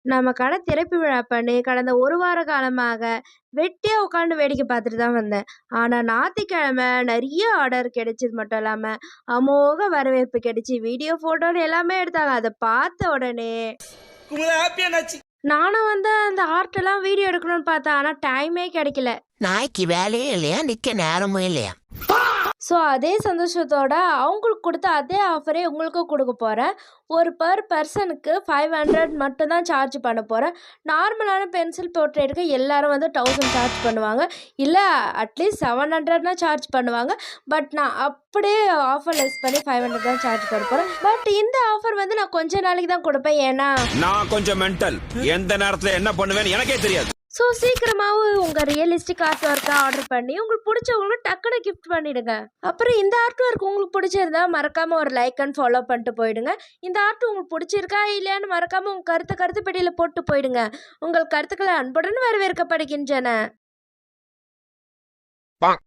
நம்ம கடை திறப்பு விழா பண்ணி கடந்த 1 வார காலமாக வெட்டியா உட்காந்து வேடிக்கை பார்த்துட்டு தான் வந்தேன். ஆனா ஞாயித்துக்கிழமை நெறைய ஆர்டர் கிடைச்சது மட்டும் இல்லாம, அமோக வரவேற்பு கிடைச்சு, வீடியோ, ஃபோட்டோன்னு எல்லாமே எடுத்தாங்க. அத பார்த்த உடனே உங்களுக்கு ஹாப்பி என்னாச்சு? நானும் வந்து அந்த ஆர்ட்டெல்லாம் வீடியோ எடுக்கணும்னு பார்த்தேன். ஆனா டைமே கிடைக்கல. நாய்க்கு வேலையே இல்லையா? நிக்க நேரமும் இல்லையா? ஸோ அதே சந்தோஷத்தோட அவங்களுக்கு கொடுத்த அதே ஆஃபரே உங்களுக்கும் கொடுக்க போகிறேன். ஒரு பர் பர்சனுக்கு 500 மட்டும் தான் சார்ஜ் பண்ண போகிறேன். நார்மலான பென்சில் போர்ட்ரேட்டுக்கு எல்லாரும் வந்து 1000 சார்ஜ் பண்ணுவாங்க. இல்லை அட்லீஸ்ட் 700னா சார்ஜ் பண்ணுவாங்க. பட் நான் அப்படியே ஆஃபர் லெஸ் பண்ணி 500 தான் சார்ஜ் பண்ண போகிறேன். பட் இந்த ஆஃபர் வந்து நான் கொஞ்ச நாளைக்கு தான் கொடுப்பேன். ஏன்னா நான் கொஞ்சம் மென்டல். எந்த நேரத்துல என்ன பண்ணுவேன்னு எனக்கே தெரியாது. ஸோ சீக்கிரமாகவும் உங்கள் ரியலிஸ்டிக் ஆர்ட் ஒர்க்காக ஆர்டர் பண்ணி உங்களுக்கு பிடிச்சவங்களுக்கு டக்குன்னு கிஃப்ட் பண்ணிவிடுங்க. அப்புறம் இந்த ஆர்ட் ஒர்க் உங்களுக்கு பிடிச்சிருந்தா மறக்காமல் ஒரு லைக் அண்ட் ஃபாலோ பண்ணிட்டு போயிடுங்க. இந்த ஆர்ட் உங்களுக்கு பிடிச்சிருக்கா இல்லையான்னு மறக்காமல் உங்கள் கருத்து பெட்டியில் போட்டு போயிடுங்க. உங்கள் கருத்துக்களை அன்புடன் வரவேற்கப்படுகின்றன.